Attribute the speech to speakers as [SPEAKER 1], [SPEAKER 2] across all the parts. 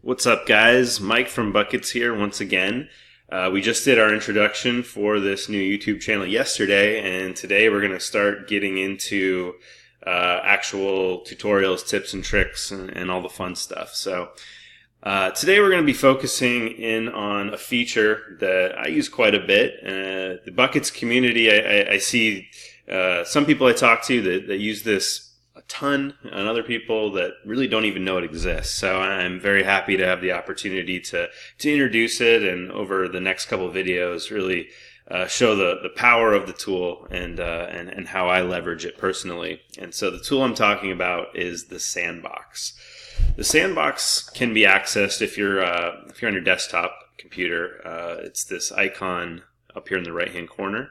[SPEAKER 1] What's up, guys? Mike from Buckets here once again. We just did our introduction for this new YouTube channel yesterday, and today we're going to start getting into actual tutorials, tips, and tricks, and all the fun stuff. So today we're going to be focusing in on a feature that I use quite a bit. The Buckets community, I see some people I talk to that use this a ton, and other people that really don't even know it exists. So I'm very happy to have the opportunity to introduce it, and over the next couple of videos really show the power of the tool and how I leverage it personally. And so the tool I'm talking about is the Sandbox. The Sandbox can be accessed if you're on your desktop computer. It's this icon up here in the right hand corner.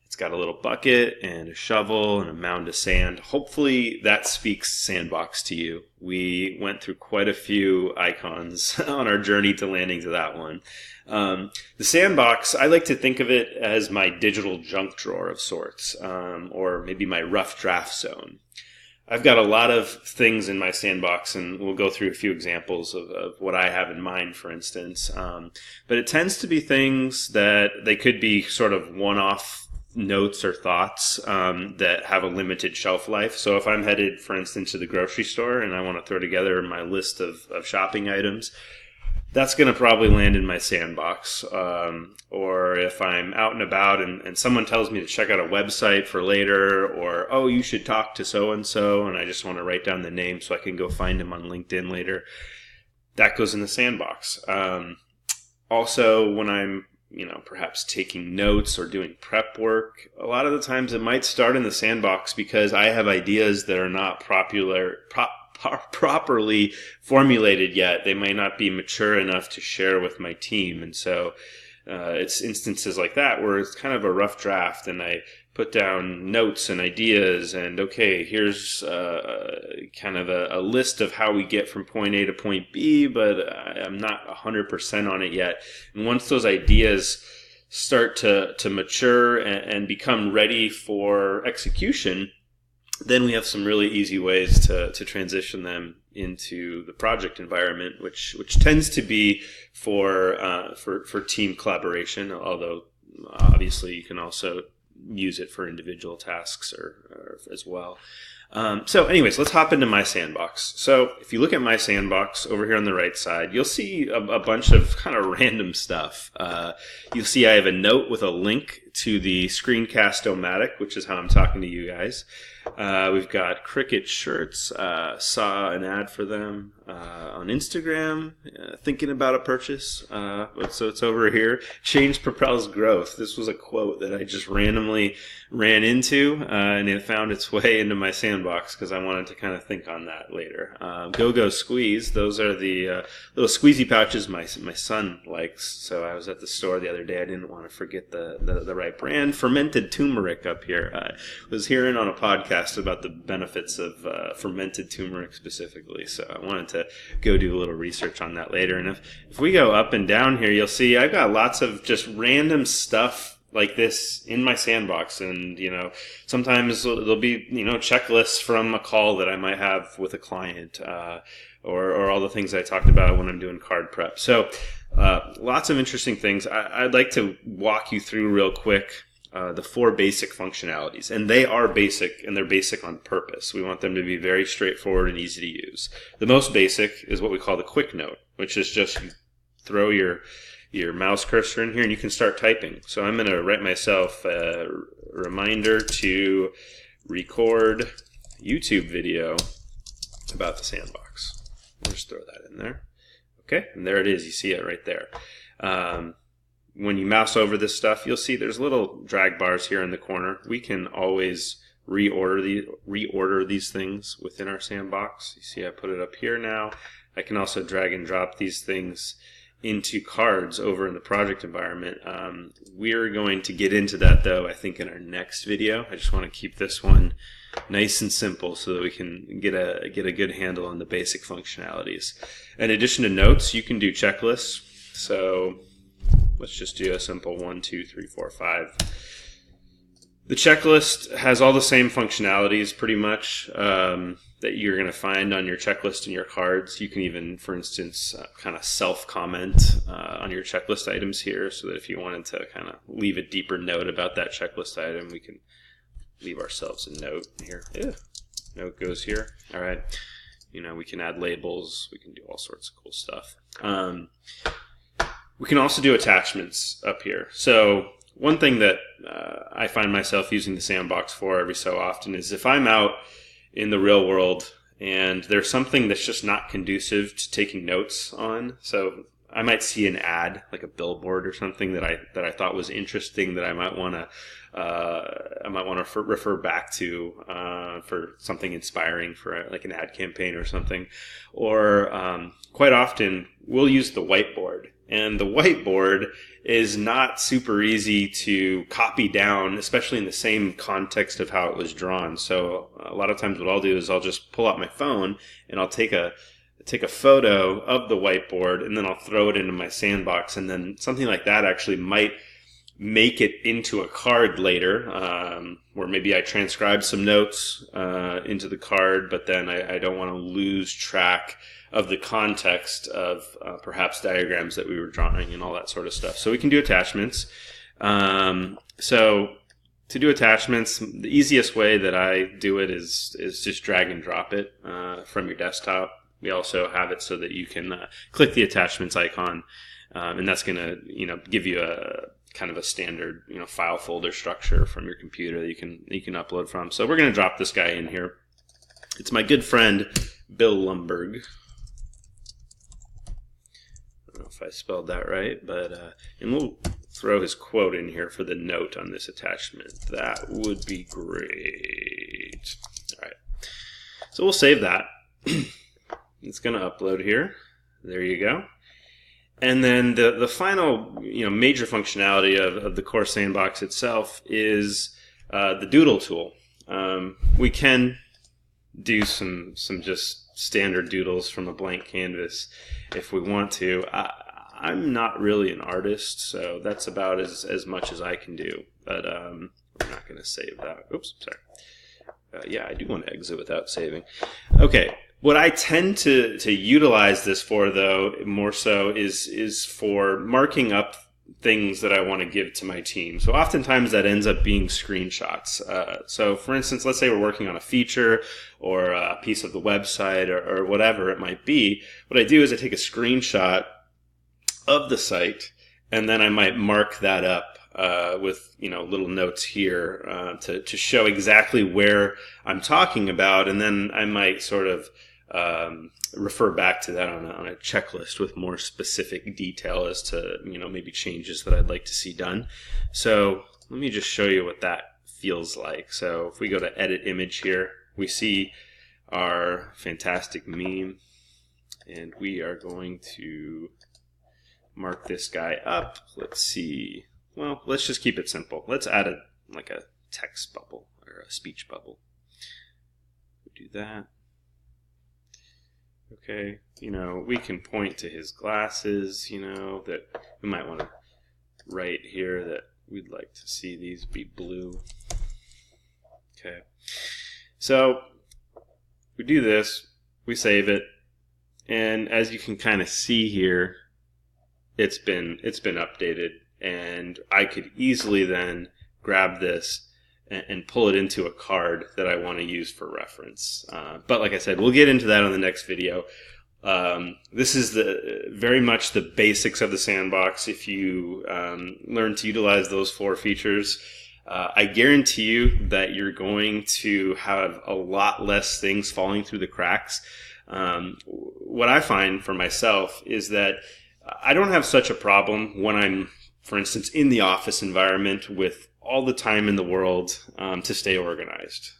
[SPEAKER 1] It's got a little bucket and a shovel and a mound of sand. Hopefully that speaks Sandbox to you. We went through quite a few icons on our journey to landing to that one. The Sandbox, I like to think of it as my digital junk drawer of sorts, or maybe my rough draft zone. I've got a lot of things in my Sandbox, and we'll go through a few examples of what I have in mind, for instance. But it tends to be things that they could be sort of one-off notes or thoughts that have a limited shelf life. So if I'm headed, for instance, to the grocery store and I want to throw together my list of shopping items, that's going to probably land in my Sandbox. Or if I'm out and about and someone tells me to check out a website for later, or, oh, you should talk to so-and-so, and I just want to write down the name so I can go find him on LinkedIn later, that goes in the Sandbox. Also, when I'm perhaps taking notes or doing prep work, a lot of the times it might start in the Sandbox because I have ideas that are not properly formulated yet. They may not be mature enough to share with my team. And so it's instances like that where it's kind of a rough draft, and I put down notes and ideas, and okay, here's kind of a list of how we get from point A to point B, but I'm not 100% on it yet. And once those ideas start to mature and become ready for execution, then we have some really easy ways to transition them into the project environment, which tends to be for team collaboration, although obviously you can also use it for individual tasks or as well. So anyways, let's hop into my Sandbox. So if you look at my Sandbox over here on the right side, you'll see a bunch of kind of random stuff. You'll see I have a note with a link to the Screencast-O-Matic, which is how I'm talking to you guys. We've got Cricut shirts, saw an ad for them on Instagram, thinking about a purchase, so it's over here. Change propels growth. This was a quote that I just randomly ran into, and it found its way into my Sandbox because I wanted to kind of think on that later. Go-Go Squeeze, those are the little squeezy pouches my son likes. So I was at the store the other day. I didn't want to forget the right brand. Fermented turmeric up here. I was hearing on a podcast about the benefits of fermented turmeric specifically, so I wanted to go do a little research on that later. And if we go up and down here, you'll see I've got lots of just random stuff like this in my Sandbox, and sometimes there'll be checklists from a call that I might have with a client, or all the things I talked about when I'm doing card prep. So lots of interesting things. I'd like to walk you through real quick the 4 basic functionalities, and they are basic, and they're basic on purpose. We want them to be very straightforward and easy to use. The most basic is what we call the quick note, which is just you throw your mouse cursor in here and you can start typing. So I'm going to write myself a reminder to record YouTube video about the Sandbox. I'll just throw that in there. Okay, and there it is. You see it right there. When you mouse over this stuff, you'll see there's little drag bars here in the corner. We can always reorder these things within our Sandbox. You see I put it up here now. I can also drag and drop these things into cards over in the project environment. We're going to get into that, though, I think in our next video. I just want to keep this one nice and simple so that we can get a good handle on the basic functionalities. In addition to notes, you can do checklists. So let's just do a simple 1, 2, 3, 4, 5. The checklist has all the same functionalities pretty much that you're going to find on your checklist and your cards. You can even, for instance, kind of self-comment on your checklist items here, so that if you wanted to kind of leave a deeper note about that checklist item, we can leave ourselves a note here. Yeah. Note goes here. All right. We can add labels. We can do all sorts of cool stuff. We can also do attachments up here. So one thing that I find myself using the Sandbox for every so often is if I'm out in the real world and there's something that's just not conducive to taking notes on. So I might see an ad, like a billboard or something that I thought was interesting, that I might want to refer back to for something inspiring for like an ad campaign or something. Or quite often we'll use the whiteboard. And the whiteboard is not super easy to copy down, especially in the same context of how it was drawn. So a lot of times what I'll do is I'll just pull out my phone and I'll take a photo of the whiteboard, and then I'll throw it into my Sandbox, and then something like that actually might make it into a card later, where maybe I transcribe some notes into the card, but then I don't want to lose track of the context of perhaps diagrams that we were drawing and all that sort of stuff. So we can do attachments. So to do attachments, the easiest way that I do it is just drag and drop it from your desktop. We also have it so that you can click the attachments icon, and that's going to give you a kind of a standard file folder structure from your computer that you can upload from. So we're going to drop this guy in here. It's my good friend Bill Lumberg. I don't know if I spelled that right, but and we'll throw his quote in here for the note on this attachment. That would be great. All right, so we'll save that. It's going to upload here. There you go. And then the final major functionality of the core Sandbox itself is the doodle tool. We can do some just standard doodles from a blank canvas if we want to. I'm not really an artist, so that's about as much as I can do. But we're not going to save that. Oops, sorry. Yeah, I do want to exit without saving. Okay. What I tend to utilize this for, though, more so is for marking up things that I want to give to my team. So oftentimes that ends up being screenshots. So for instance, let's say we're working on a feature or a piece of the website or whatever it might be. What I do is I take a screenshot of the site, and then I might mark that up with little notes here to show exactly where I'm talking about, and then I might sort of refer back to that on a checklist with more specific detail as to maybe changes that I'd like to see done. So let me just show you what that feels like. So if we go to edit image here, we see our fantastic meme, and we are going to mark this guy up. Let's see. Well, let's just keep it simple. Let's add a text bubble or a speech bubble. Do that. Okay, we can point to his glasses, that we might want to write here that we'd like to see these be blue. Okay, so we do this, we save it, and as you can kind of see here, it's been updated, and I could easily then grab this and pull it into a card that I want to use for reference. But like I said, we'll get into that on the next video. This is very much the basics of the Sandbox. If you learn to utilize those 4 features, I guarantee you that you're going to have a lot less things falling through the cracks. What I find for myself is that I don't have such a problem when I'm, for instance, in the office environment with all the time in the world to stay organized.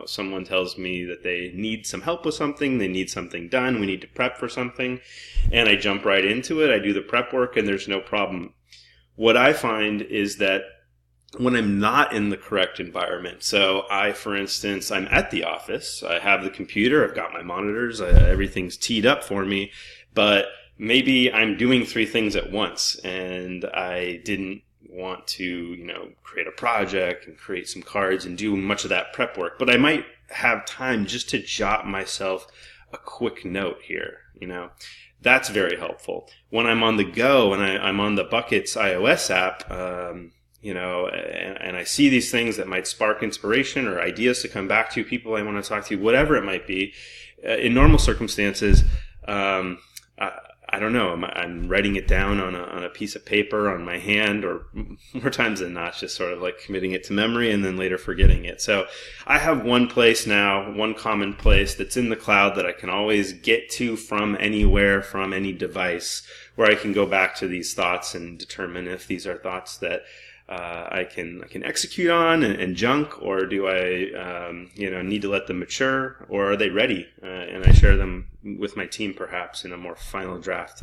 [SPEAKER 1] Someone tells me that they need some help with something, they need something done, we need to prep for something, and I jump right into it. I do the prep work, and there's no problem. What I find is that when I'm not in the correct environment, so for instance, I'm at the office, I have the computer, I've got my monitors, everything's teed up for me, but maybe I'm doing 3 things at once, and I didn't want to, create a project and create some cards and do much of that prep work, but I might have time just to jot myself a quick note here, That's very helpful. When I'm on the go and I'm on the Buckets iOS app, and I see these things that might spark inspiration or ideas to come back to, people I want to talk to, whatever it might be. In normal circumstances, I don't know. I'm writing it down on a piece of paper on my hand, or more times than not, just sort of like committing it to memory and then later forgetting it. So I have one place now, one common place that's in the cloud that I can always get to from anywhere, from any device, where I can go back to these thoughts and determine if these are thoughts that I can execute on and junk, or do I need to let them mature, or are they ready? And I share them with my team, perhaps in a more final draft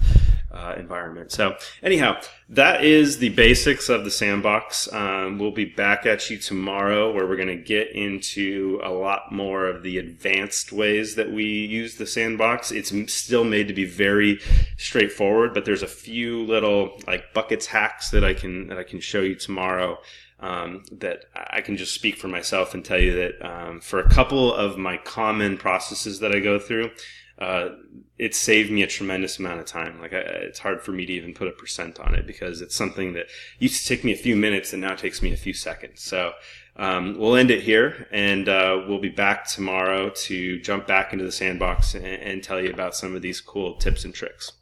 [SPEAKER 1] environment. So anyhow, that is the basics of the Sandbox. We'll be back at you tomorrow, where we're going to get into a lot more of the advanced ways that we use the Sandbox. It's still made to be very straightforward, but there's a few little like buckets hacks that I can show you tomorrow. That I can just speak for myself and tell you that for a couple of my common processes that I go through, it saved me a tremendous amount of time. It's hard for me to even put a percent on it, because it's something that used to take me a few minutes and now takes me a few seconds. So we'll end it here, and we'll be back tomorrow to jump back into the Sandbox and tell you about some of these cool tips and tricks.